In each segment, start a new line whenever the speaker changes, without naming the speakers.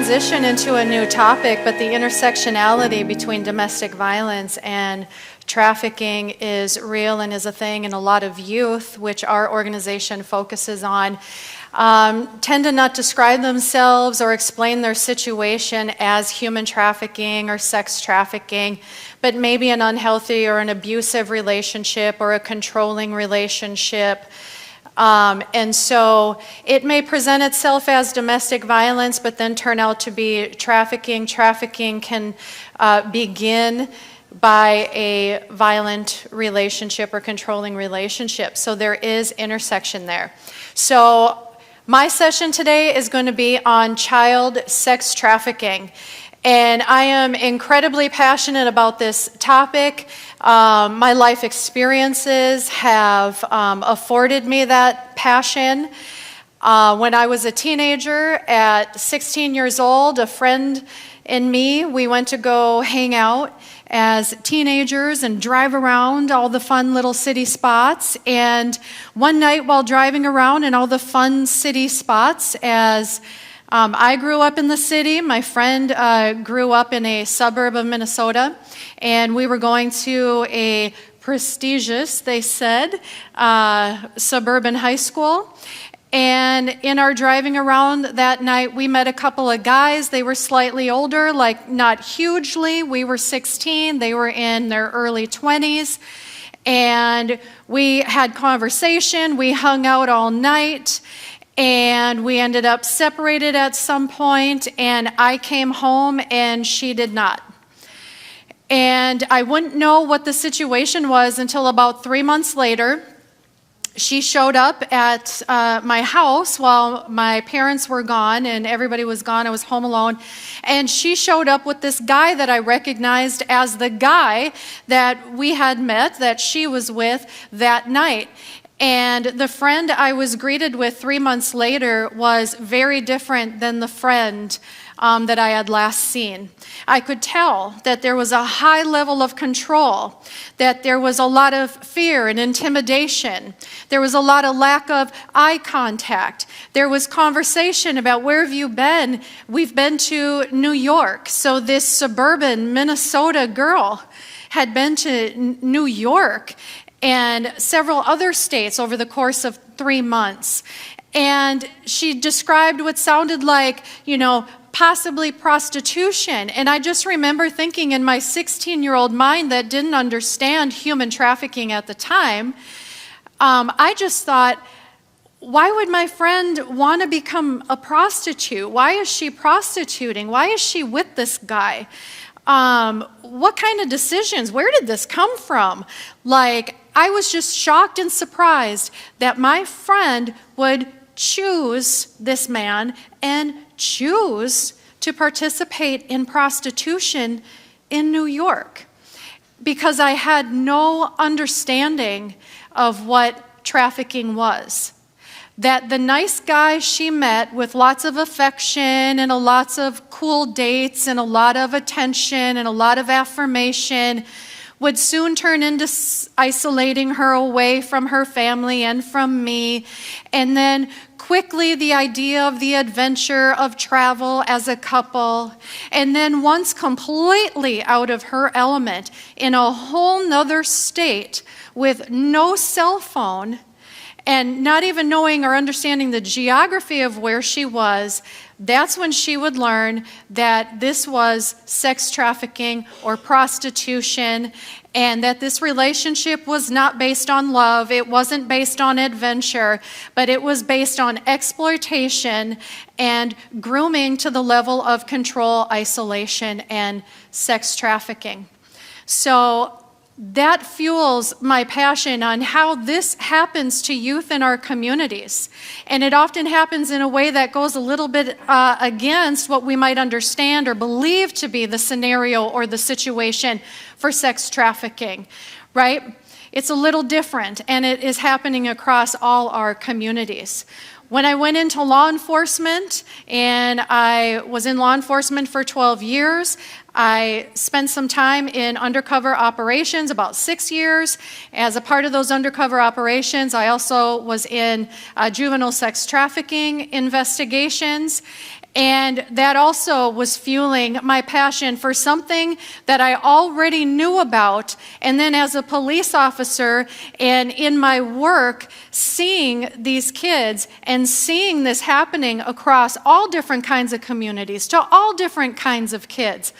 transition into a new topic, but the intersectionality between domestic violence and trafficking is real and is a thing, and a lot of youth, which our organization focuses on, tend to not describe themselves or explain their situation as human trafficking or sex trafficking, but maybe an unhealthy or an abusive relationship or a controlling relationship. And so it may present itself as domestic violence, but then turn out to be trafficking. Trafficking can begin by a violent relationship or controlling relationship. So there is intersection there. So my session today is going to be on child sex trafficking. And I am incredibly passionate about this topic. My life experiences have afforded me that passion. When I was a teenager, at 16 years old, a friend and me, we went to go hang out as teenagers and drive around all the fun little city spots. And one night while driving around in all the fun city spots, as I grew up in the city, my friend grew up in a suburb of Minnesota, and we were going to a prestigious, they said, suburban high school. And in our driving around that night, we met a couple of guys. They were slightly older, like not hugely. We were 16. They were in their early 20s. And we had conversation. We hung out all night. And we ended up separated at some point. And I came home and she did not. And I wouldn't know what the situation was until about 3 months later. She showed up at my house while my parents were gone and everybody was gone. I was home alone. And she showed up with this guy that I recognized as the guy that we had met, that she was with that night. And the friend I was greeted with 3 months later was very different than the friend that I had last seen. I could tell that there was a high level of control, that there was a lot of fear and intimidation. There was a lot of lack of eye contact. There was conversation about, where have you been? We've been to New York. So this suburban Minnesota girl had been to New York and several other states over the course of 3 months. And she described what sounded like, possibly prostitution. And I just remember thinking in my 16-year-old mind that didn't understand human trafficking at the time, I just thought, why would my friend want to become a prostitute? Why is she prostituting? Why is she with this guy? What kind of decisions? Where did this come from? I was just shocked and surprised that my friend would choose this man and choose to participate in prostitution in New York, because I had no understanding of what trafficking was. That the nice guy she met with lots of affection and lots of cool dates and a lot of attention and a lot of affirmation would soon turn into isolating her away from her family and from me. And then quickly the idea of the adventure of travel as a couple. And then once completely out of her element, in a whole nother state with no cell phone, and not even knowing or understanding the geography of where she was, that's when she would learn that this was sex trafficking or prostitution, and that this relationship was not based on love, it wasn't based on adventure, but it was based on exploitation and grooming to the level of control, isolation, and sex trafficking. So that fuels my passion on how this happens to youth in our communities. And it often happens in a way that goes a little bit against what we might understand or believe to be the scenario or the situation for sex trafficking, right? It's a little different, and it is happening across all our communities. When I went into law enforcement, and I was in law enforcement for 12 years, I spent some time in undercover operations, about 6 years. As a part of those undercover operations, I also was in juvenile sex trafficking investigations. And that also was fueling my passion for something that I already knew about. And then as a police officer and in my work, seeing these kids and seeing this happening across all different kinds of communities, to all different kinds of kids,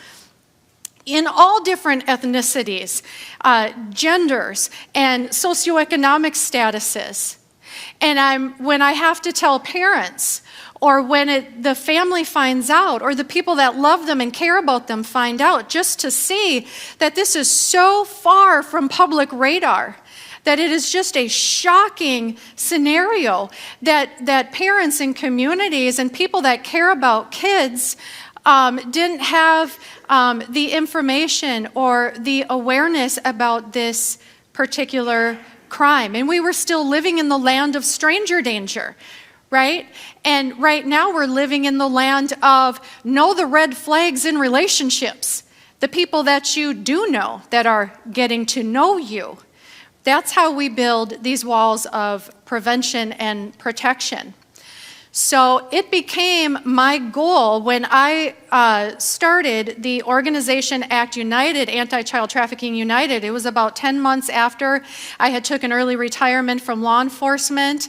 in all different ethnicities, genders, and socioeconomic statuses. And when I have to tell parents, or when the family finds out, or the people that love them and care about them find out, just to see that this is so far from public radar, that it is just a shocking scenario that parents and communities and people that care about kids didn't have the information or the awareness about this particular crime. And we were still living in the land of stranger danger, right? And right now we're living in the land of know the red flags in relationships. The people that you do know that are getting to know you. That's how we build these walls of prevention and protection. So it became my goal when I started the organization Act United, Anti-Child Trafficking United. It was about 10 months after I had took an early retirement from law enforcement,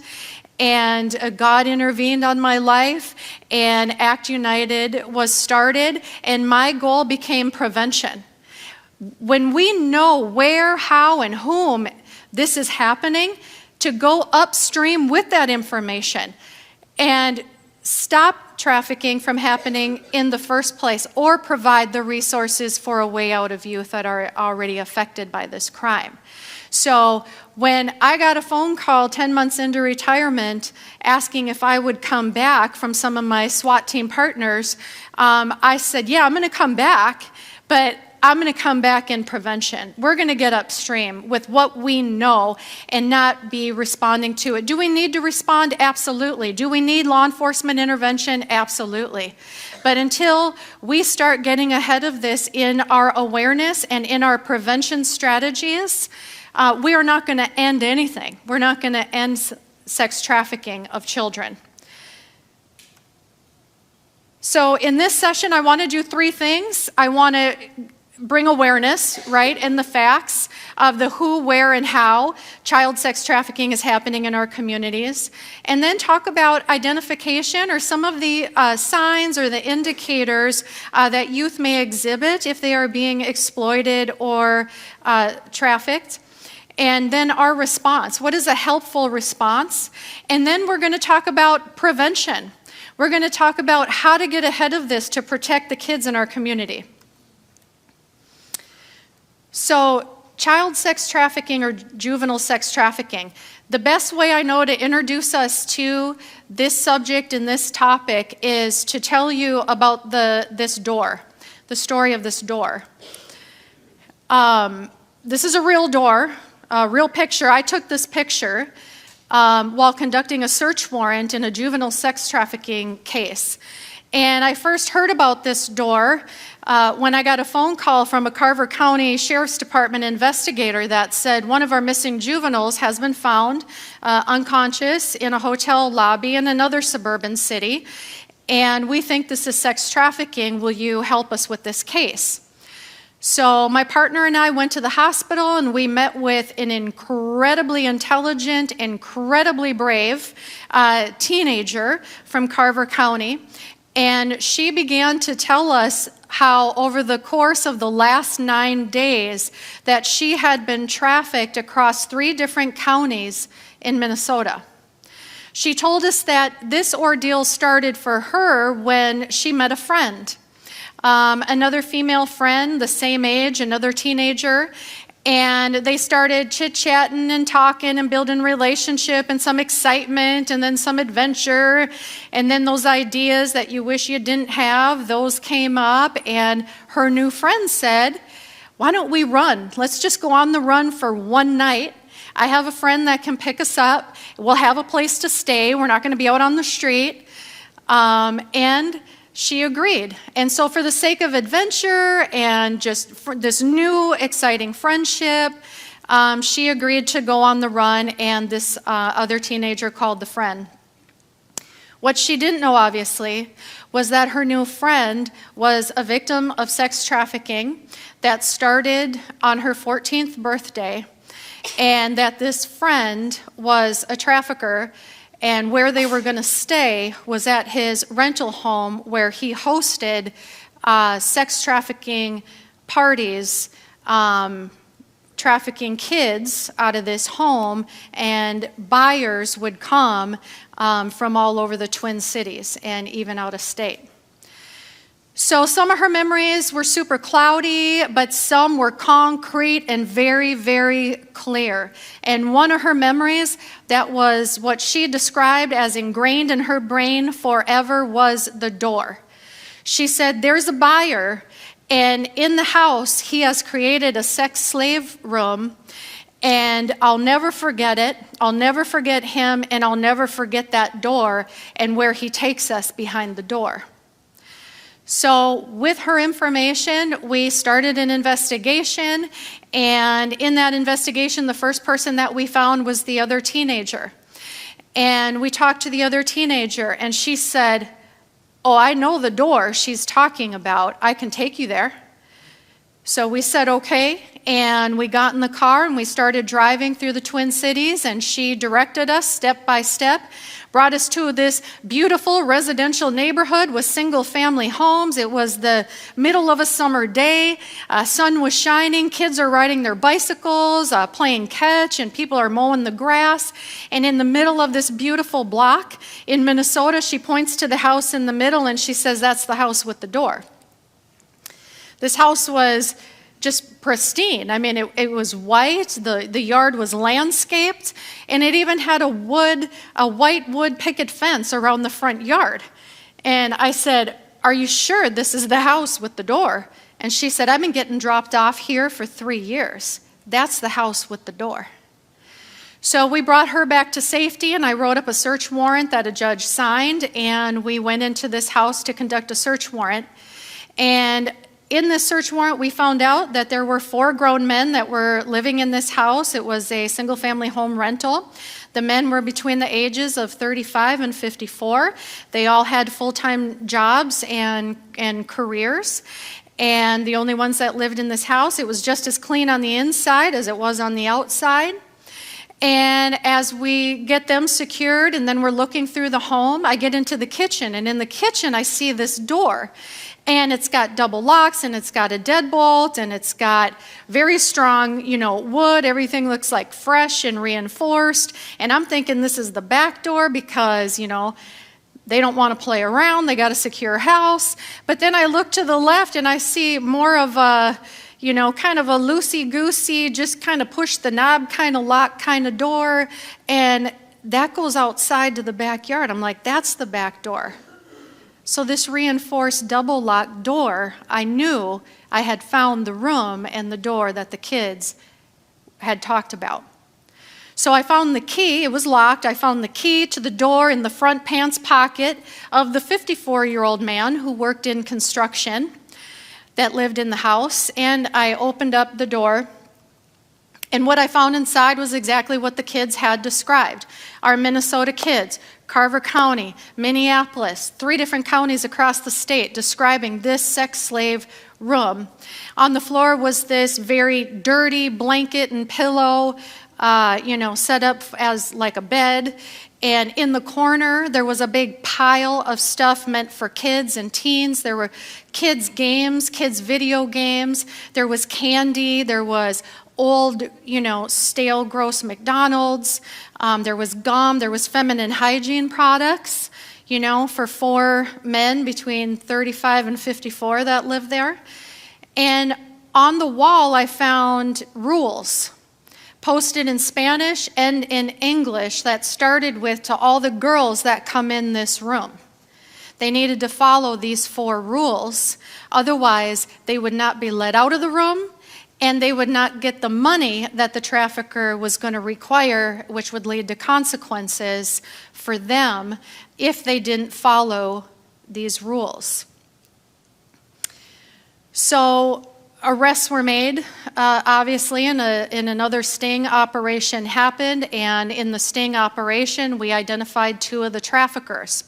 and God intervened on my life, and Act United was started, and my goal became prevention. When we know where, how, and whom this is happening, to go upstream with that information and stop trafficking from happening in the first place, or provide the resources for a way out of youth that are already affected by this crime. So when I got a phone call 10 months into retirement asking if I would come back from some of my SWAT team partners, I said, yeah, I'm going to come back, but I'm going to come back in prevention. We're going to get upstream with what we know and not be responding to it. Do we need to respond? Absolutely. Do we need law enforcement intervention? Absolutely. But until we start getting ahead of this in our awareness and in our prevention strategies, we are not going to end anything. We're not going to end sex trafficking of children. So in this session, I want to do three things. I want to bring awareness, right, and the facts of the who, where, and how child sex trafficking is happening in our communities. And then talk about identification or some of the signs or the indicators that youth may exhibit if they are being exploited or trafficked. And then our response. What is a helpful response? And then we're going to talk about prevention. We're going to talk about how to get ahead of this to protect the kids in our community. So, child sex trafficking or juvenile sex trafficking. The best way I know to introduce us to this subject and this topic is to tell you about this door, the story of this door. This is a real door, a real picture. I took this picture while conducting a search warrant in a juvenile sex trafficking case. And I first heard about this door when I got a phone call from a Carver County Sheriff's Department investigator that said one of our missing juveniles has been found unconscious in a hotel lobby in another suburban city, and we think this is sex trafficking. Will you help us with this case? So my partner and I went to the hospital, and we met with an incredibly intelligent, incredibly brave teenager from Carver County. And she began to tell us how over the course of the last 9 days that she had been trafficked across 3 different counties in Minnesota. She told us that this ordeal started for her when she met a friend, another female friend, the same age, another teenager, and they started chit-chatting and talking and building relationship and some excitement and then some adventure. And then those ideas that you wish you didn't have, those came up. And her new friend said, why don't we run? Let's just go on the run for one night. I have a friend that can pick us up. We'll have a place to stay. We're not going to be out on the street. And she agreed. And so for the sake of adventure and just for this new exciting friendship, she agreed to go on the run, and this other teenager called the friend. What she didn't know, obviously, was that her new friend was a victim of sex trafficking that started on her 14th birthday, and that this friend was a trafficker, and where they were going to stay was at his rental home where he hosted sex trafficking parties, trafficking kids out of this home, and buyers would come from all over the Twin Cities and even out of state. So some of her memories were super cloudy, but some were concrete and very, very clear. And one of her memories that was what she described as ingrained in her brain forever was the door. She said, there's a buyer, and in the house, he has created a sex slave room, and I'll never forget it. I'll never forget him, and I'll never forget that door and where he takes us behind the door. So with her information, we started an investigation, and in that investigation, the first person that we found was the other teenager. And we talked to the other teenager, and she said, oh, I know the door she's talking about. I can take you there. So we said, okay, and we got in the car and we started driving through the Twin Cities, and she directed us step by step, brought us to this beautiful residential neighborhood with single-family homes. It was the middle of a summer day. Sun was shining. Kids are riding their bicycles, playing catch, and people are mowing the grass. And in the middle of this beautiful block in Minnesota, she points to the house in the middle, and she says, that's the house with the door. This house was just pristine. I mean, it was white, the yard was landscaped, and it even had a white wood picket fence around the front yard. And I said, are you sure this is the house with the door? And she said, I've been getting dropped off here for 3 years. That's the house with the door. So we brought her back to safety, and I wrote up a search warrant that a judge signed, and we went into this house to conduct a search warrant. And in this search warrant, we found out that there were 4 grown men that were living in this house. It was a single-family home rental. The men were between the ages of 35 and 54. They all had full-time jobs and careers. And the only ones that lived in this house, it was just as clean on the inside as it was on the outside. And as we get them secured and then we're looking through the home, I get into the kitchen. And in the kitchen, I see this door. And it's got double locks, and it's got a deadbolt, and it's got very strong, wood. Everything looks like fresh and reinforced. And I'm thinking this is the back door because, they don't want to play around. They got a secure house. But then I look to the left, and I see more of a, kind of a loosey-goosey, just kind of push the knob kind of lock kind of door. And that goes outside to the backyard. I'm like, that's the back door. So this reinforced double lock door, I knew I had found the room and the door that the kids had talked about. So I found the key. It was locked. I found the key to the door in the front pants pocket of the 54-year-old man who worked in construction that lived in the house. And I opened up the door. And what I found inside was exactly what the kids had described. Our Minnesota kids, Carver County, Minneapolis, 3 different counties across the state describing this sex slave room. On the floor was this very dirty blanket and pillow, set up as like a bed. And in the corner, there was a big pile of stuff meant for kids and teens. There were kids' games, kids' video games. There was candy. There was old, stale, gross McDonald's. There was gum. There was feminine hygiene products, for 4 men between 35 and 54 that lived there. And on the wall, I found rules posted in Spanish and in English that started with, to all the girls that come in this room. They needed to follow these 4 rules. Otherwise, they would not be let out of the room, and they would not get the money that the trafficker was going to require, which would lead to consequences for them if they didn't follow these rules. So arrests were made, obviously, and another sting operation happened, and in the sting operation, we identified 2 of the traffickers.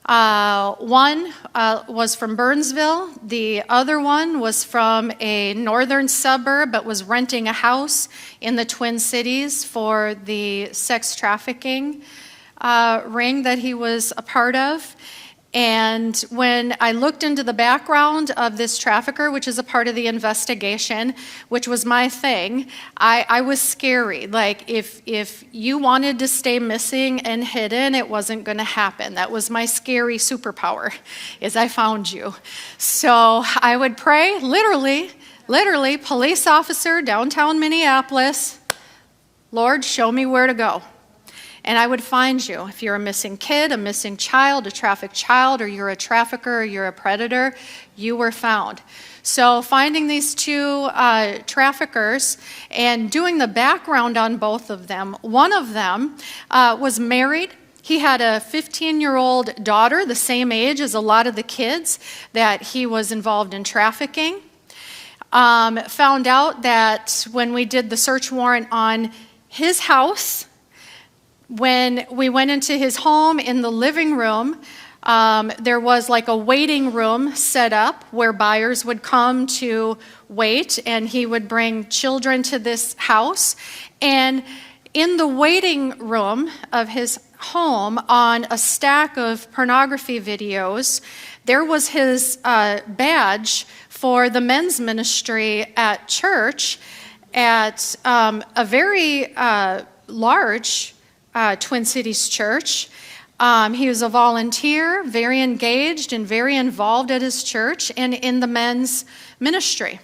One was from Burnsville. The other one was from a northern suburb, but was renting a house in the Twin Cities for the sex trafficking ring that he was a part of. And when I looked into the background of this trafficker, which is a part of the investigation, which was my thing, I was scary. Like, if you wanted to stay missing and hidden, it wasn't going to happen. That was my scary superpower, is I found you. So I would pray, literally, police officer, downtown Minneapolis, Lord, show me where to go. And I would find you. If you're a missing kid, a missing child, a trafficked child, or you're a trafficker, or you're a predator, you were found. So finding these two traffickers and doing the background on both of them. One of them was married. He had a 15-year-old daughter, the same age as a lot of the kids that he was involved in trafficking. Found out that when we did the search warrant on his house, when we went into his home, in the living room, there was like a waiting room set up where buyers would come to wait, and he would bring children to this house. And in the waiting room of his home, on a stack of pornography videos, there was his badge for the men's ministry at church at a very large Twin Cities church. He was a volunteer, very engaged and very involved at his church and in the men's ministry.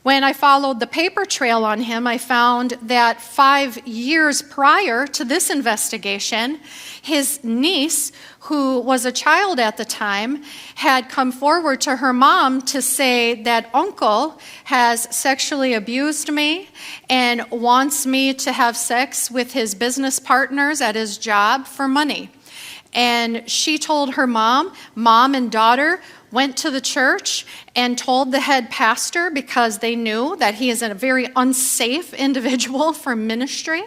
When I followed the paper trail on him, I found that 5 years prior to this investigation, his niece, who was a child at the time, had come forward to her mom to say that uncle has sexually abused me and wants me to have sex with his business partners at his job for money. And she told her mom and daughter went to the church and told the head pastor, because they knew that he is a very unsafe individual for ministry.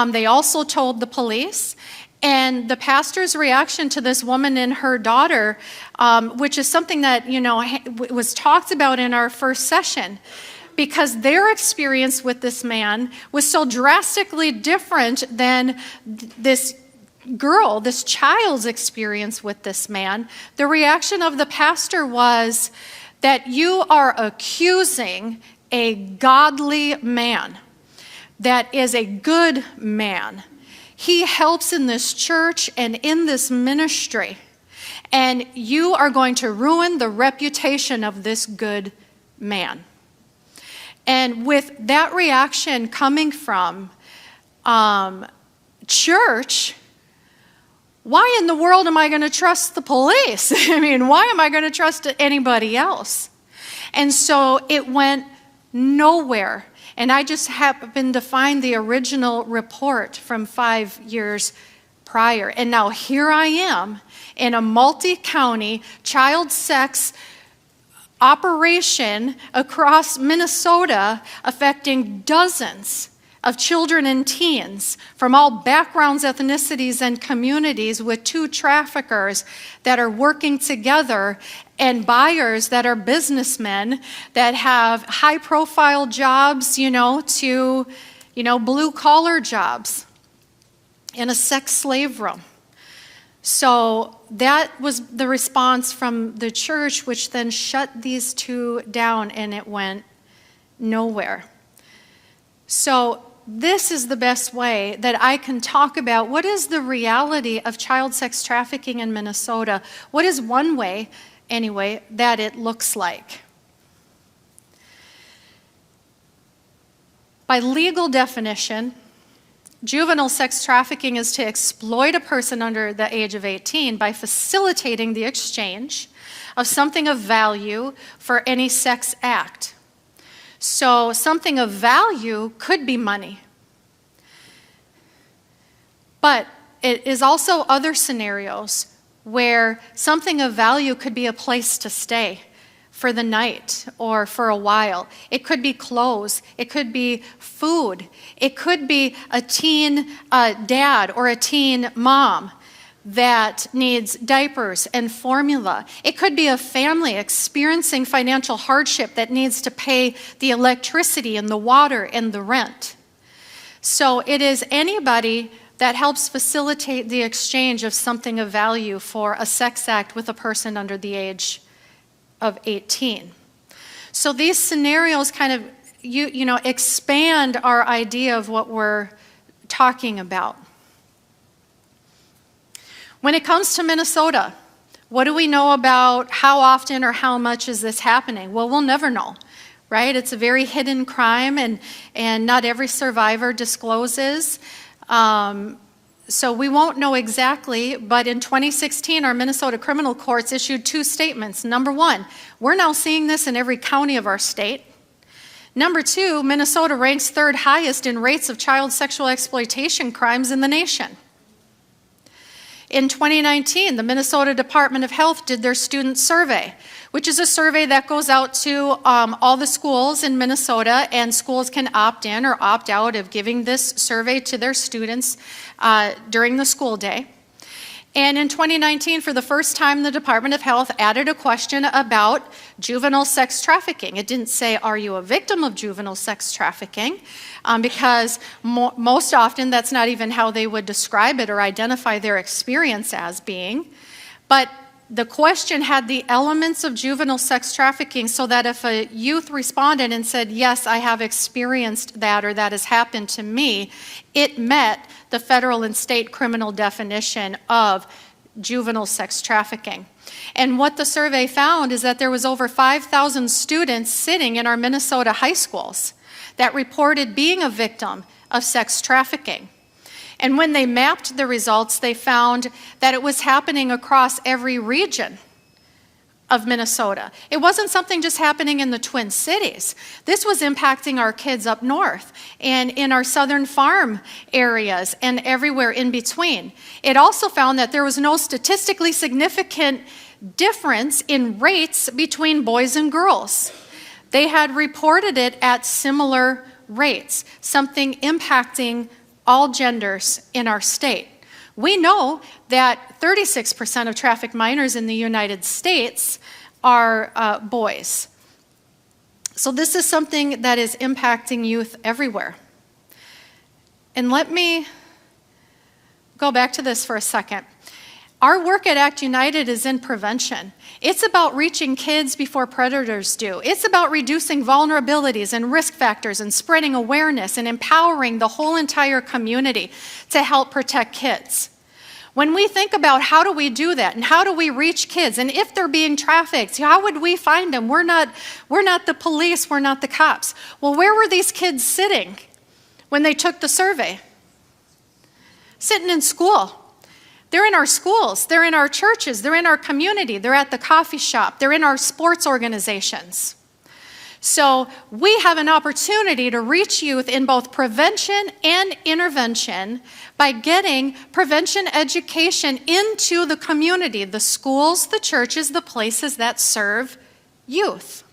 They also told the police. And the pastor's reaction to this woman and her daughter, which is something that, was talked about in our first session, because their experience with this man was so drastically different than this child's experience with this man. The reaction of the pastor was that you are accusing a godly man that is a good man. He helps in this church and in this ministry, and you are going to ruin the reputation of this good man. And with that reaction coming from church, why in the world am I going to trust the police? I mean, why am I going to trust anybody else? And so it went nowhere. And I just happened to find the original report from 5 years prior. And now here I am in a multi-county child sex operation across Minnesota, affecting dozens of children and teens from all backgrounds, ethnicities, and communities, with two traffickers that are working together and buyers that are businessmen that have high-profile jobs, to blue-collar jobs in a sex slave room. So that was the response from the church, which then shut these two down, and it went nowhere. So this is the best way that I can talk about what is the reality of child sex trafficking in Minnesota. What is one way, anyway, that it looks like? By legal definition, juvenile sex trafficking is to exploit a person under the age of 18 by facilitating the exchange of something of value for any sex act. So something of value could be money. But it is also other scenarios where something of value could be a place to stay for the night or for a while. It could be clothes. It could be food. It could be a teen dad or a teen mom that needs diapers and formula. It could be a family experiencing financial hardship that needs to pay the electricity and the water and the rent. So it is anybody that helps facilitate the exchange of something of value for a sex act with a person under the age of 18. So these scenarios kind of expand our idea of what we're talking about. When it comes to Minnesota, what do we know about how often or how much is this happening? Well, we'll never know, right? It's a very hidden crime, and not every survivor discloses. So we won't know exactly, but in 2016, our Minnesota criminal courts issued 2 statements. Number 1, we're now seeing this in every county of our state. Number 2, Minnesota ranks 3rd highest in rates of child sexual exploitation crimes in the nation. In 2019, the Minnesota Department of Health did their student survey, which is a survey that goes out to all the schools in Minnesota, and schools can opt in or opt out of giving this survey to their students during the school day. And in 2019, for the first time, the Department of Health added a question about juvenile sex trafficking. It didn't say, are you a victim of juvenile sex trafficking? Because most often that's not even how they would describe it or identify their experience as being. But the question had the elements of juvenile sex trafficking, so that if a youth responded and said, yes, I have experienced that, or that has happened to me, it met the federal and state criminal definition of juvenile sex trafficking. And what the survey found is that there was over 5,000 students sitting in our Minnesota high schools that reported being a victim of sex trafficking. And when they mapped the results, they found that it was happening across every region of Minnesota. It wasn't something just happening in the Twin Cities. This was impacting our kids up north and in our southern farm areas and everywhere in between. It also found that there was no statistically significant difference in rates between boys and girls. They had reported it at similar rates, something impacting all genders in our state. We know that 36% of trafficked minors in the United States are boys. So this is something that is impacting youth everywhere. And let me go back to this for a second. Our work at Act United is in prevention. It's about reaching kids before predators do. It's about reducing vulnerabilities and risk factors and spreading awareness and empowering the whole entire community to help protect kids. When we think about how do we do that and how do we reach kids, and if they're being trafficked, how would we find them? We're not the police, we're not the cops. Well, where were these kids sitting when they took the survey? Sitting in school. They're in our schools, they're in our churches, they're in our community, they're at the coffee shop, they're in our sports organizations. So we have an opportunity to reach youth in both prevention and intervention by getting prevention education into the community, the schools, the churches, the places that serve youth.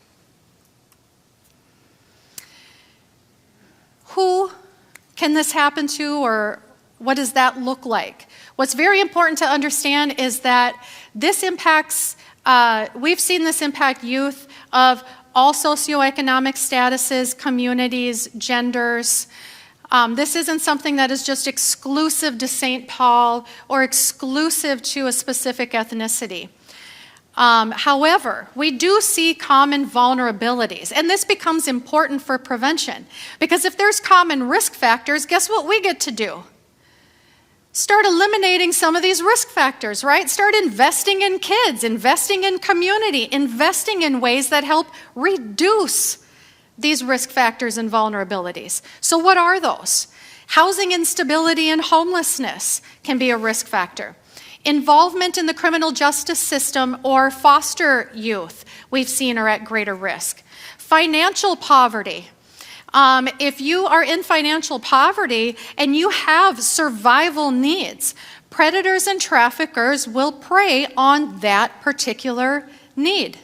Who can this happen to, or what does that look like? What's very important to understand is that this impacts, we've seen this impact youth of all socioeconomic statuses, communities, genders. This isn't something that is just exclusive to St. Paul or exclusive to a specific ethnicity. However, we do see common vulnerabilities, and this becomes important for prevention, because if there's common risk factors, guess what we get to do? Start eliminating some of these risk factors, right? Start investing in kids, investing in community, investing in ways that help reduce these risk factors and vulnerabilities. So what are those? Housing instability and homelessness can be a risk factor. Involvement in the criminal justice system or foster youth, we've seen, are at greater risk. Financial poverty. If you are in financial poverty and you have survival needs, predators and traffickers will prey on that particular need.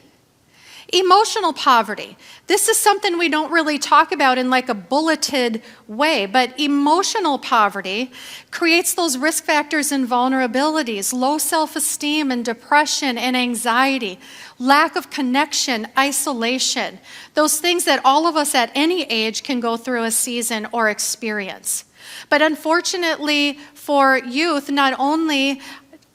Emotional poverty. This is something we don't really talk about in like a bulleted way, but emotional poverty creates those risk factors and vulnerabilities, low self-esteem and depression and anxiety, lack of connection, isolation, those things that all of us at any age can go through a season or experience. But unfortunately for youth, not only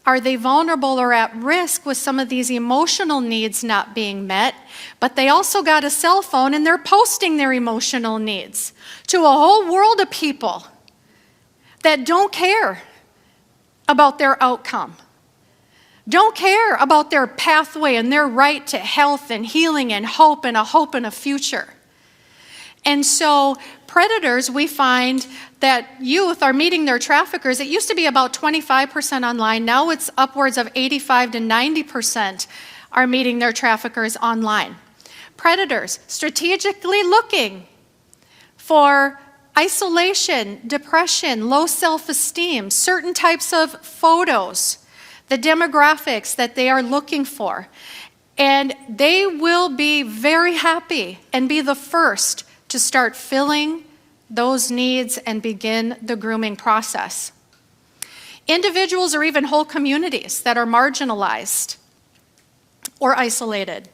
are they vulnerable or at risk with some of these emotional needs not being met, but they also got a cell phone and they're posting their emotional needs to a whole world of people that don't care about their outcome, don't care about their pathway and their right to health and healing and hope and a future. And so predators, we find that youth are meeting their traffickers. It used to be about 25% online. Now it's upwards of 85 to 90% are meeting their traffickers online. Predators strategically looking for isolation, depression, low self-esteem, certain types of photos, the demographics that they are looking for. And they will be very happy and be the first to start filling those needs and begin the grooming process. Individuals or even whole communities that are marginalized or isolated,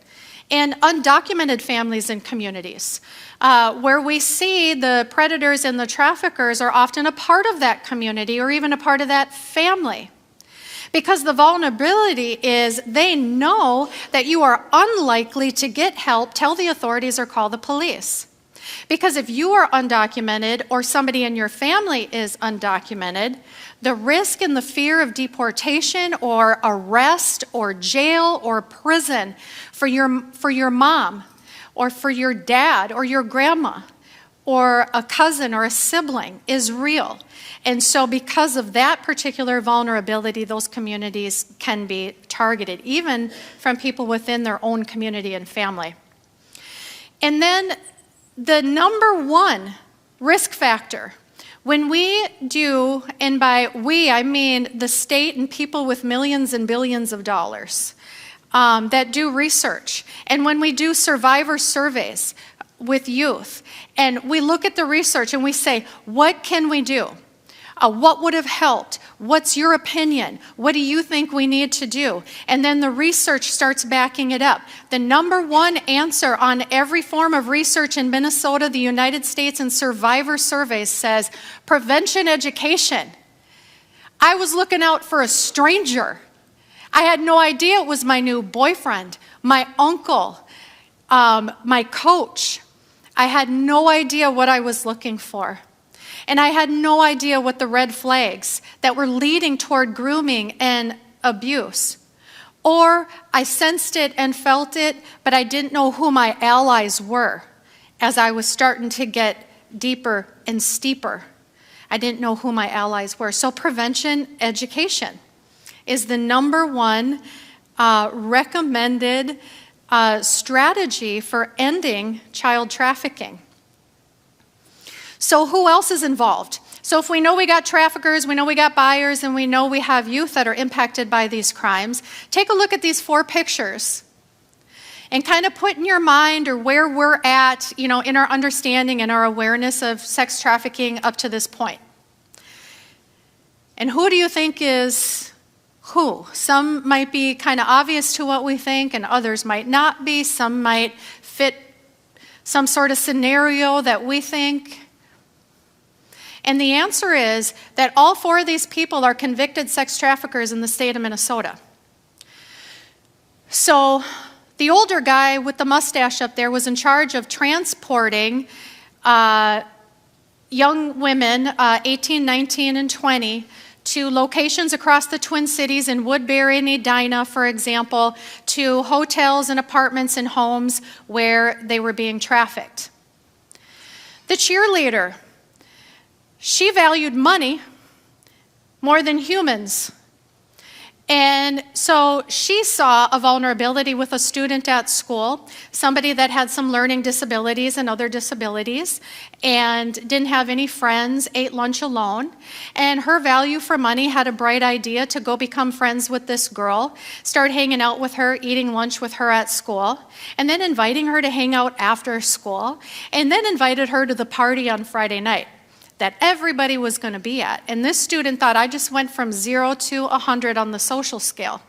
and undocumented families and communities, where we see the predators and the traffickers are often a part of that community or even a part of that family. Because the vulnerability is they know that you are unlikely to get help, tell the authorities or call the police. Because if you are undocumented or somebody in your family is undocumented, the risk and the fear of deportation or arrest or jail or prison for your mom or for your dad or your grandma or a cousin or a sibling is real. And so because of that particular vulnerability, those communities can be targeted, even from people within their own community and family. And then the number one risk factor, when we do, and by we, I mean the state and people with millions and billions of dollars that do research, and when we do survivor surveys with youth, and we look at the research and we say, what can we do? What would have helped? What's your opinion? What do you think we need to do? And then the research starts backing it up. The number one answer on every form of research in Minnesota, the United States, and survivor surveys says prevention education. I was looking out for a stranger. I had no idea it was my new boyfriend, my uncle, my coach. I had no idea what I was looking for. And I had no idea what the red flags that were leading toward grooming and abuse. Or I sensed it and felt it, but I didn't know who my allies were as I was starting to get deeper and steeper. I didn't know who my allies were. So prevention education is the number one recommended strategy for ending child trafficking. So who else is involved? So if we know we got traffickers, we know we got buyers, and we know we have youth that are impacted by these crimes, take a look at these 4 pictures and kind of put in your mind or where we're at, in our understanding and our awareness of sex trafficking up to this point. And who do you think is who? Some might be kind of obvious to what we think, and others might not be. Some might fit some sort of scenario that we think. And the answer is that all 4 of these people are convicted sex traffickers in the state of Minnesota. So the older guy with the mustache up there was in charge of transporting young women, 18, 19, and 20, to locations across the Twin Cities in Woodbury and Edina, for example, to hotels and apartments and homes where they were being trafficked. The cheerleader, she valued money more than humans. And so she saw a vulnerability with a student at school, somebody that had some learning disabilities and other disabilities, and didn't have any friends, ate lunch alone. And her value for money had a bright idea to go become friends with this girl, start hanging out with her, eating lunch with her at school, and then inviting her to hang out after school, and then invited her to the party on Friday night that everybody was going to be at. And this student thought, I just went from 0 to 100 on the social scale.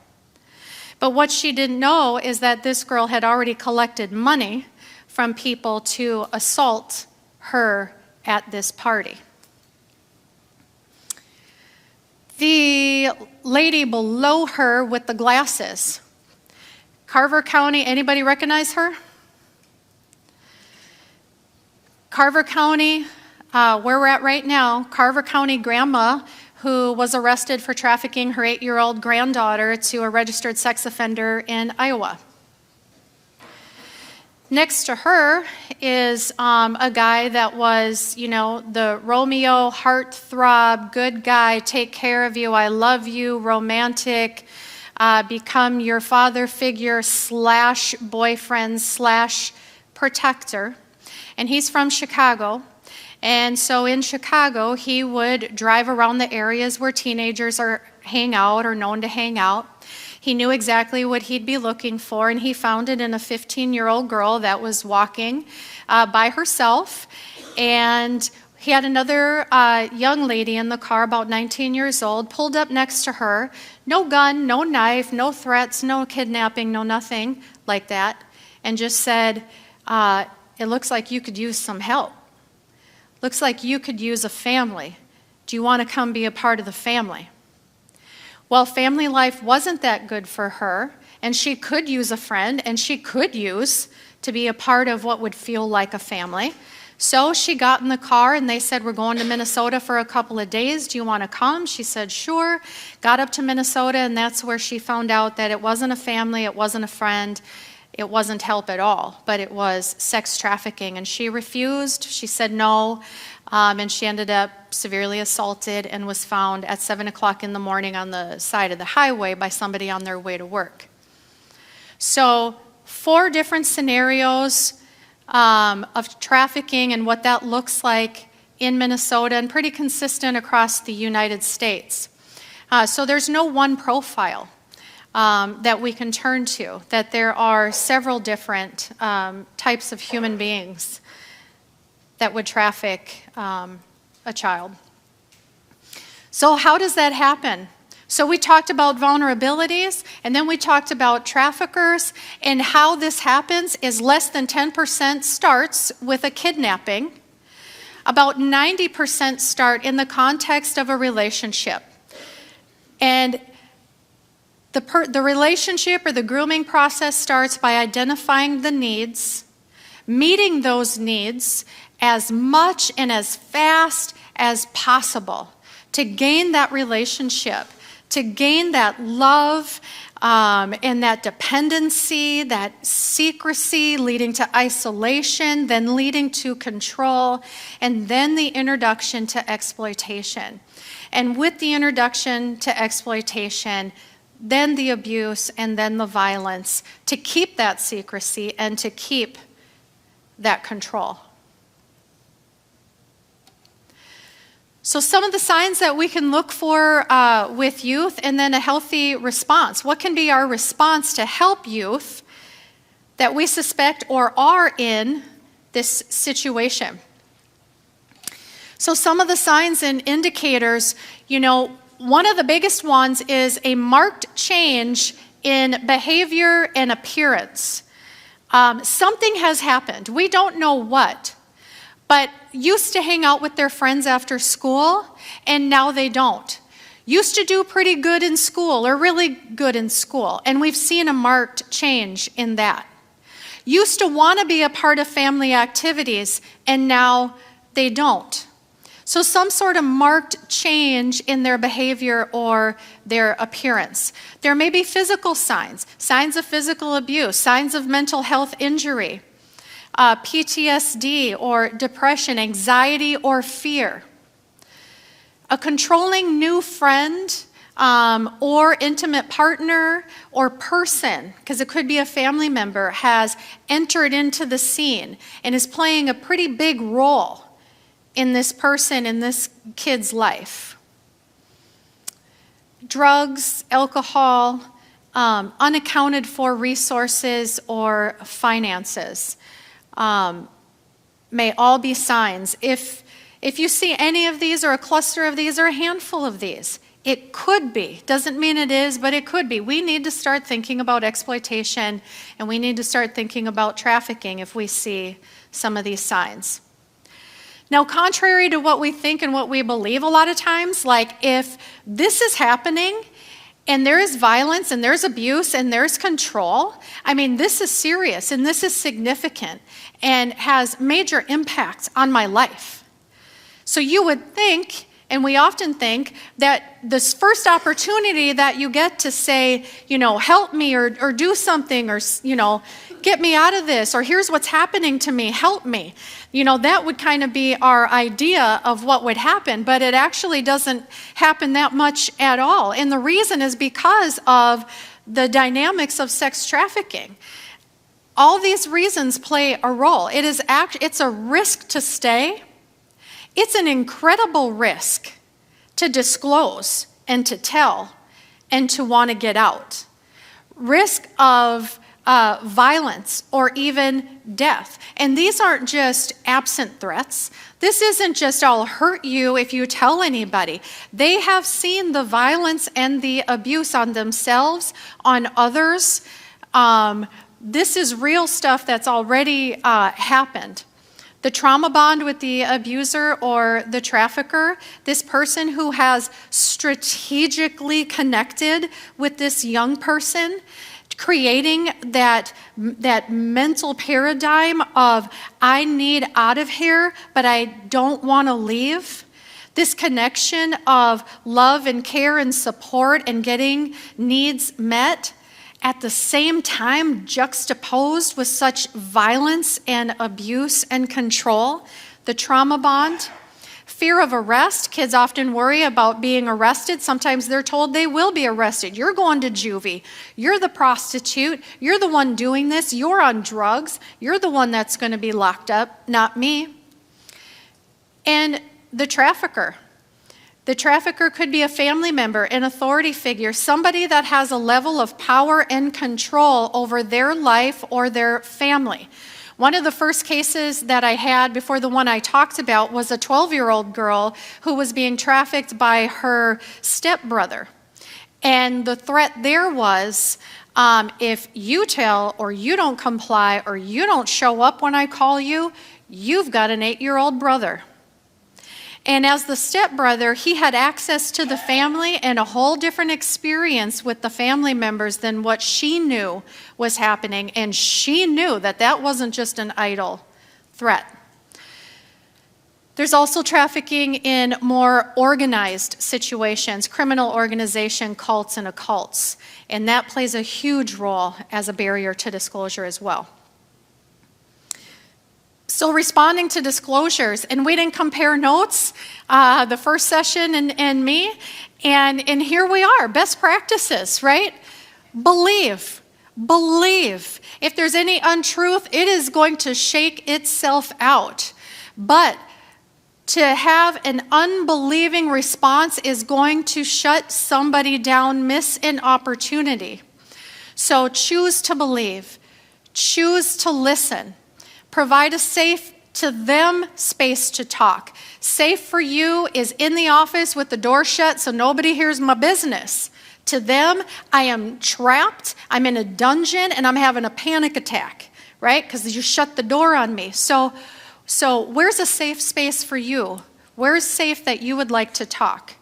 But what she didn't know is that this girl had already collected money from people to assault her at this party. The lady below her with the glasses, Carver County, anybody recognize her? Carver County, where we're at right now, Carver County grandma who was arrested for trafficking her 8-year-old granddaughter to a registered sex offender in Iowa. Next to her is a guy that was, the Romeo, heartthrob, good guy, take care of you, I love you, romantic, become your father figure / boyfriend / protector. And he's from Chicago. And so in Chicago, he would drive around the areas where teenagers hang out or known to hang out. He knew exactly what he'd be looking for, and he found it in a 15-year-old girl that was walking by herself. And he had another young lady in the car, about 19 years old, pulled up next to her. No gun, no knife, no threats, no kidnapping, no nothing like that. And just said, it looks like you could use some help. Looks like you could use a family. Do you want to come be a part of the family? Well, family life wasn't that good for her, and she could use a friend, and she could use to be a part of what would feel like a family. So she got in the car, and they said, we're going to Minnesota for a couple of days. Do you want to come? She said, sure. Got up to Minnesota, and that's where she found out that it wasn't a family, it wasn't a friend, it wasn't help at all, but it was sex trafficking. And she refused. She said no, and she ended up severely assaulted and was found at 7 o'clock in the morning on the side of the highway by somebody on their way to work. So 4 different scenarios of trafficking and what that looks like in Minnesota, and pretty consistent across the United States. So there's no one profile that we can turn to, that there are several different types of human beings that would traffic a child. So how does that happen? So we talked about vulnerabilities, and then we talked about traffickers, and how this happens is less than 10% starts with a kidnapping. About 90% start in the context of a relationship. And the relationship or the grooming process starts by identifying the needs, meeting those needs as much and as fast as possible to gain that relationship, to gain that love and that dependency, that secrecy leading to isolation, then leading to control, and then the introduction to exploitation. And with the introduction to exploitation, then the abuse, and then the violence, to keep that secrecy and to keep that control. So some of the signs that we can look for with youth, and then a healthy response. What can be our response to help youth that we suspect or are in this situation? So some of the signs and indicators, one of the biggest ones is a marked change in behavior and appearance. Something has happened. We don't know what, but used to hang out with their friends after school, and now they don't. Used to do pretty good in school, or really good in school, and we've seen a marked change in that. Used to want to be a part of family activities, and now they don't. So some sort of marked change in their behavior or their appearance. There may be physical signs of physical abuse, signs of mental health injury, PTSD or depression, anxiety or fear. A controlling new friend or intimate partner or person, because it could be a family member, has entered into the scene and is playing a pretty big role in this person, in this kid's life. Drugs, alcohol, unaccounted for resources or finances may all be signs. If you see any of these or a cluster of these or a handful of these, it could be. Doesn't mean it is, but it could be. We need to start thinking about exploitation, and we need to start thinking about trafficking if we see some of these signs. Now, contrary to what we think and what we believe a lot of times, like if this is happening and there is violence and there's abuse and there's control, I mean, this is serious and this is significant and has major impacts on my life. So you would think, and we often think, that this first opportunity that you get to say, help me or do something or, get me out of this, or here's what's happening to me, help me. That would kind of be our idea of what would happen, but it actually doesn't happen that much at all. And the reason is because of the dynamics of sex trafficking. All these reasons play a role. It's a risk to stay. It's an incredible risk to disclose and to tell and to want to get out. Risk of violence or even death. And these aren't just absent threats. This isn't just I'll hurt you if you tell anybody. They have seen the violence and the abuse on themselves, on others. This is real stuff that's already happened. The trauma bond with the abuser or the trafficker, this person who has strategically connected with this young person, creating that mental paradigm of, I need out of here, but I don't want to leave. This connection of love and care and support and getting needs met, at the same time juxtaposed with such violence and abuse and control. The trauma bond. Fear of arrest. Kids often worry about being arrested. Sometimes they're told they will be arrested. You're going to juvie. You're the prostitute. You're the one doing this. You're on drugs. You're the one that's going to be locked up, not me. And the trafficker. The trafficker could be a family member, an authority figure, somebody that has a level of power and control over their life or their family. One of the first cases that I had before the one I talked about was a 12-year-old girl who was being trafficked by her stepbrother. And the threat there was, if you tell or you don't comply or you don't show up when I call you, you've got an 8-year-old brother. And as the stepbrother, he had access to the family and a whole different experience with the family members than what she knew was happening. And she knew that that wasn't just an idle threat. There's also trafficking in more organized situations, criminal organization, cults, and occults. And that plays a huge role as a barrier to disclosure as well. So responding to disclosures, and we didn't compare notes, the first session and me, and here we are, best practices, right? Believe. If there's any untruth, it is going to shake itself out. But to have an unbelieving response is going to shut somebody down, miss an opportunity. So choose to believe, choose to listen. Provide a safe to them space to talk. Safe for you is in the office with the door shut so nobody hears my business. To them, I am trapped, I'm in a dungeon, and I'm having a panic attack, right? Because you shut the door on me. So where's a safe space for you? Where's safe that you would like to talk?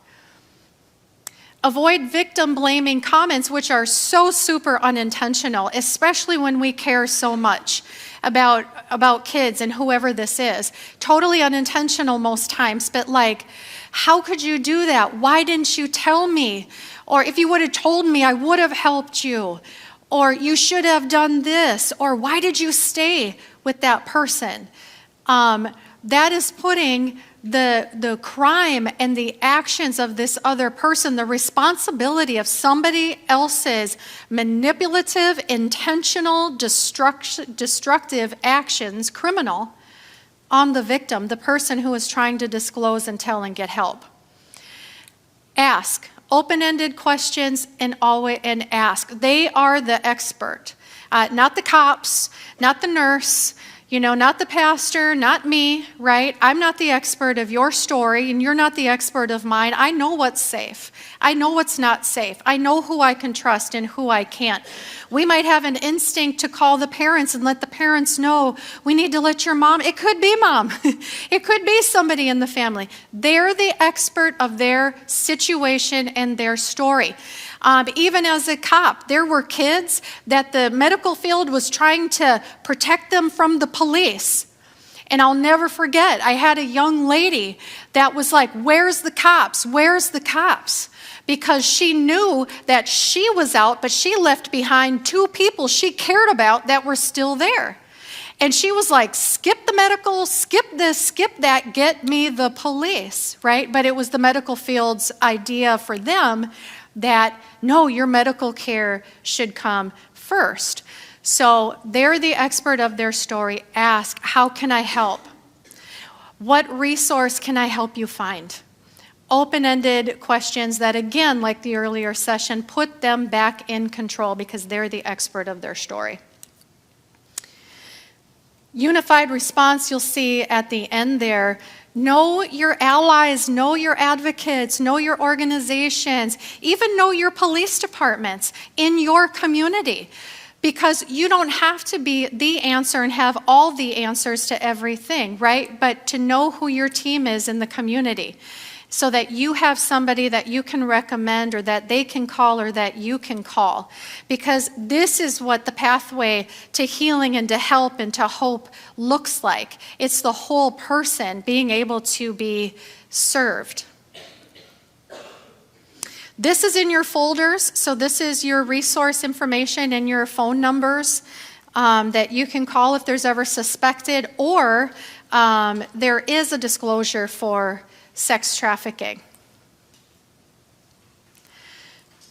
Avoid victim-blaming comments, which are so super unintentional, especially when we care so much about kids and whoever this is. Totally unintentional most times, but like, how could you do that? Why didn't you tell me? Or if you would have told me, I would have helped you. Or you should have done this. Or why did you stay with that person? That is putting the crime and the actions of this other person, the responsibility of somebody else's manipulative, intentional, destructive actions, criminal, on the victim, the person who is trying to disclose and tell and get help. Ask open-ended questions and ask. They are the expert, not the cops, not the nurse, not the pastor, not me, right? I'm not the expert of your story, and you're not the expert of mine. I know what's safe. I know what's not safe. I know who I can trust and who I can't. We might have an instinct to call the parents and let the parents know, we need to let your mom, it could be mom. It could be somebody in the family. They're the expert of their situation and their story. Even as a cop, there were kids that the medical field was trying to protect them from the police. And I'll never forget, I had a young lady that was like, where's the cops? Where's the cops? Because she knew that she was out, but she left behind two people she cared about that were still there. And she was like, skip the medical, skip this, skip that, get me the police, right? But it was the medical field's idea for them that, no, your medical care should come first. So they're the expert of their story. Ask, how can I help? What resource can I help you find? Open-ended questions that, again, like the earlier session, put them back in control because they're the expert of their story. Unified response, you'll see at the end there. Know your allies, know your advocates, know your organizations, even know your police departments in your community. Because you don't have to be the answer and have all the answers to everything, right? But to know who your team is in the community so that you have somebody that you can recommend or that they can call or that you can call. Because this is what the pathway to healing and to help and to hope looks like. It's the whole person being able to be served. This is in your folders, so this is your resource information and your phone numbers that you can call if there's ever suspected, or there is a disclosure for sex trafficking.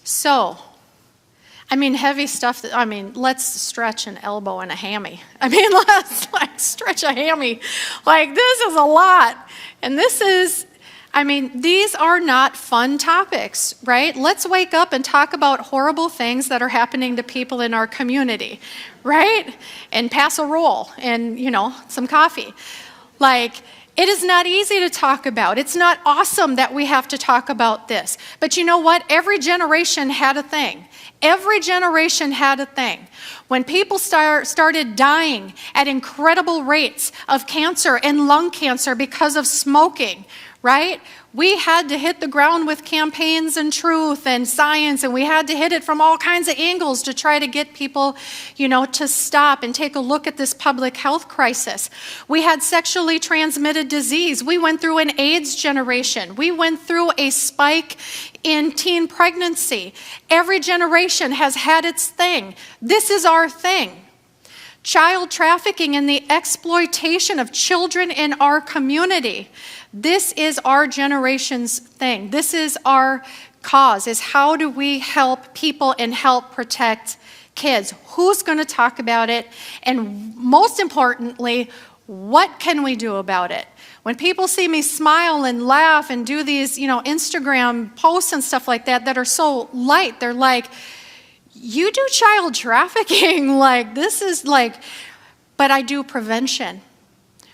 So, heavy stuff. Let's stretch an elbow and a hammy. Let's stretch a hammy. This is a lot. And this is, these are not fun topics, right? Let's wake up and talk about horrible things that are happening to people in our community, right? And pass a roll and, some coffee. It is not easy to talk about. It's not awesome that we have to talk about this. But you know what? Every generation had a thing. Every generation had a thing. When people started dying at incredible rates of cancer and lung cancer because of smoking, right? We had to hit the ground with campaigns and truth and science, and we had to hit it from all kinds of angles to try to get people, to stop and take a look at this public health crisis. We had sexually transmitted disease. We went through an AIDS generation. We went through a spike in teen pregnancy. Every generation has had its thing. This is our thing. Child trafficking and the exploitation of children in our community. This is our generation's thing. This is our cause, is how do we help people and help protect kids? Who's going to talk about it? And most importantly, what can we do about it? When people see me smile and laugh and do these, Instagram posts and stuff like that are so light, they're like, you do child trafficking? But I do prevention.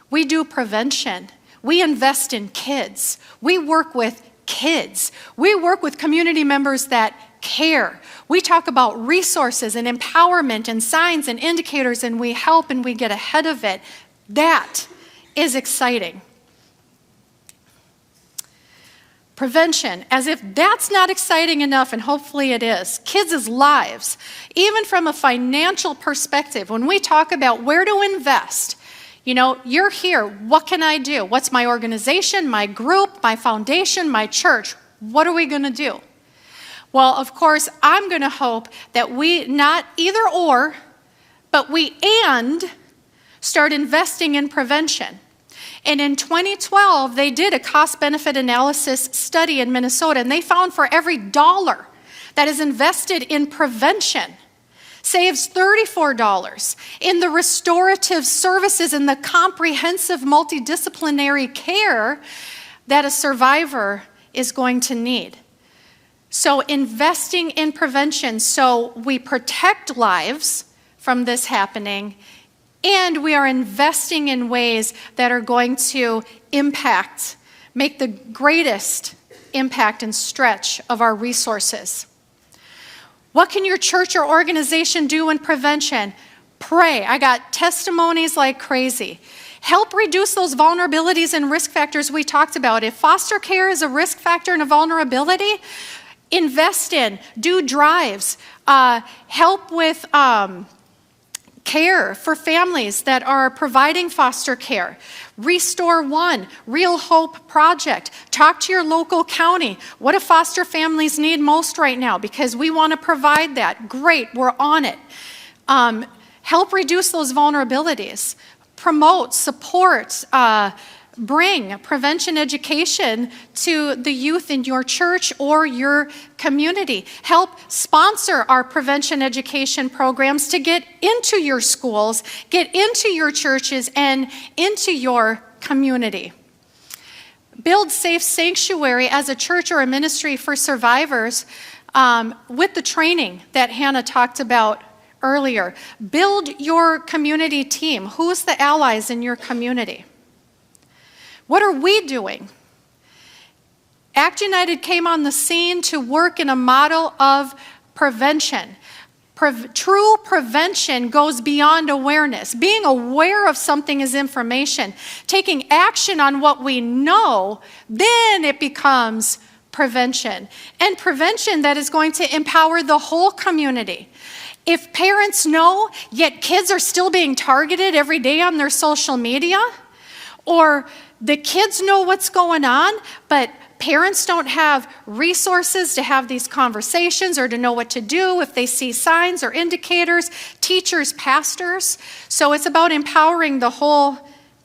We do prevention. We invest in kids. We work with kids. We work with community members that care. We talk about resources and empowerment and signs and indicators, and we help and we get ahead of it. That is exciting. Prevention, as if that's not exciting enough, and hopefully it is. Kids' lives, even from a financial perspective, when we talk about where to invest, you're here, what can I do? What's my organization, my group, my foundation, my church? What are we going to do? Well, of course, I'm going to hope that we not either or, but we start investing in prevention. And in 2012, they did a cost-benefit analysis study in Minnesota, and they found for every dollar that is invested in prevention, saves $34 in the restorative services and the comprehensive multidisciplinary care that a survivor is going to need. So investing in prevention, so we protect lives from this happening, and we are investing in ways that are going to make the greatest impact and stretch of our resources. What can your church or organization do in prevention? Pray. I got testimonies like crazy. Help reduce those vulnerabilities and risk factors we talked about. If foster care is a risk factor and a vulnerability, invest in, do drives, help with care for families that are providing foster care. Restore One, Real Hope Project. Talk to your local county. What do foster families need most right now? Because we want to provide that. Great, we're on it. Help reduce those vulnerabilities. Promote, support, bring prevention education to the youth in your church or your community. Help sponsor our prevention education programs to get into your schools, get into your churches, and into your community. Build safe sanctuary as a church or a ministry for survivors with the training that Hannah talked about earlier. Build your community team. Who's the allies in your community? What are we doing? Act United came on the scene to work in a model of prevention. True prevention goes beyond awareness. Being aware of something is information. Taking action on what we know, then it becomes prevention. And prevention that is going to empower the whole community. If parents know, yet kids are still being targeted every day on their social media, or the kids know what's going on, but parents don't have resources to have these conversations or to know what to do if they see signs or indicators, teachers, pastors. So it's about empowering the whole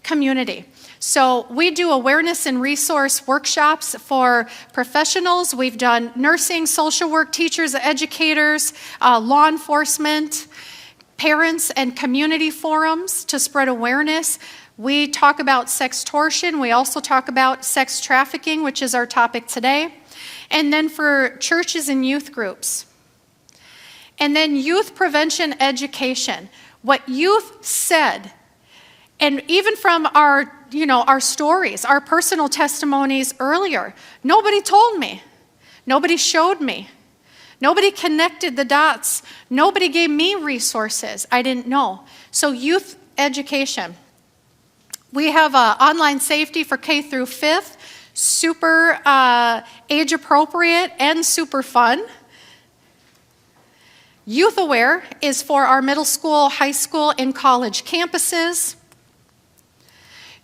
community. So we do awareness and resource workshops for professionals. We've done nursing, social work, teachers, educators, law enforcement, parents, and community forums to spread awareness. We talk about sextortion. We also talk about sex trafficking, which is our topic today. And then for churches and youth groups. And then youth prevention education. What youth said, and even from our stories, our personal testimonies earlier, nobody told me. Nobody showed me. Nobody connected the dots. Nobody gave me resources I didn't know. So youth education. We have online safety for K through 5th, super age appropriate and super fun. Youth Aware is for our middle school, high school, and college campuses.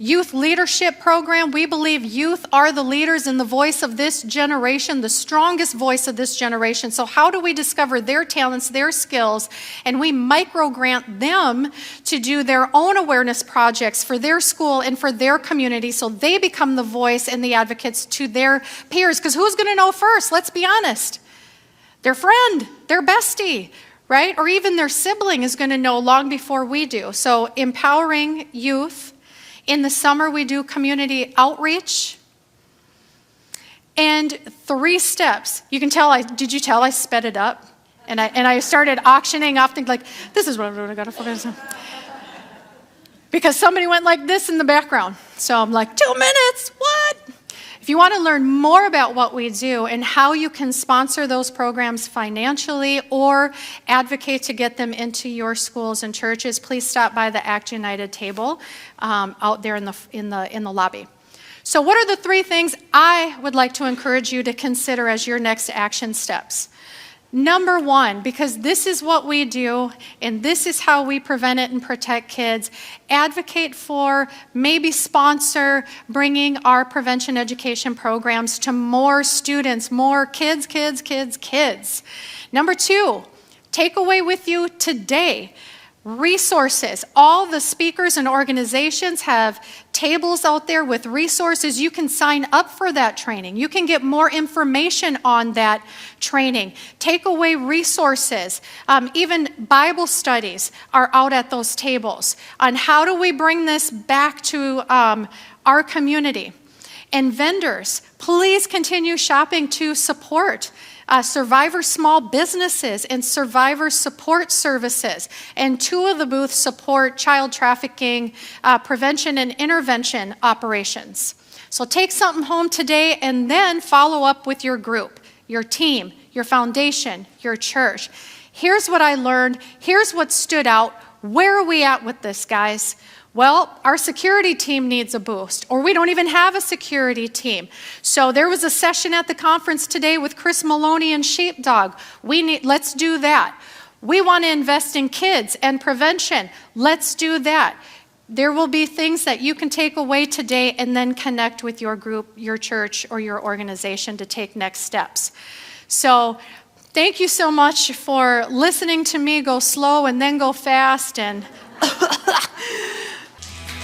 Youth Leadership Program, we believe youth are the leaders and the voice of this generation, the strongest voice of this generation. So how do we discover their talents, their skills, and we micro-grant them to do their own awareness projects for their school and for their community so they become the voice and the advocates to their peers. Because who's going to know first? Let's be honest. Their friend, their bestie, right? Or even their sibling is going to know long before we do. So empowering youth. In the summer, we do community outreach. And 3 steps. You can tell, did you tell I sped it up? And I started auctioning off things like, this is what I'm going to focus on. Because somebody went like this in the background. So I'm like, 2 minutes, what? If you want to learn more about what we do and how you can sponsor those programs financially or advocate to get them into your schools and churches, please stop by the Act United table out there in the lobby. So what are the 3 things I would like to encourage you to consider as your next action steps? Number 1, because this is what we do and this is how we prevent it and protect kids, advocate for, maybe sponsor bringing our prevention education programs to more students, more kids. Number 2, take away with you today. Resources. All the speakers and organizations have tables out there with resources. You can sign up for that training. You can get more information on that training. Takeaway resources. Even Bible studies are out at those tables on how do we bring this back to our community. And vendors, please continue shopping to support survivor small businesses and survivor support services. And 2 of the booths support child trafficking prevention and intervention operations. So take something home today and then follow up with your group, your team, your foundation, your church. Here's what I learned. Here's what stood out. Where are we at with this, guys? Well, our security team needs a boost, or we don't even have a security team. So there was a session at the conference today with Chris Maloney and Sheepdog. Let's do that. We want to invest in kids and prevention. Let's do that. There will be things that you can take away today and then connect with your group, your church, or your organization to take next steps. So thank you so much for listening to me go slow and then go fast. And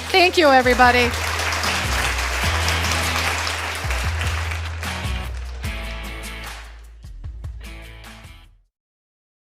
thank you, everybody.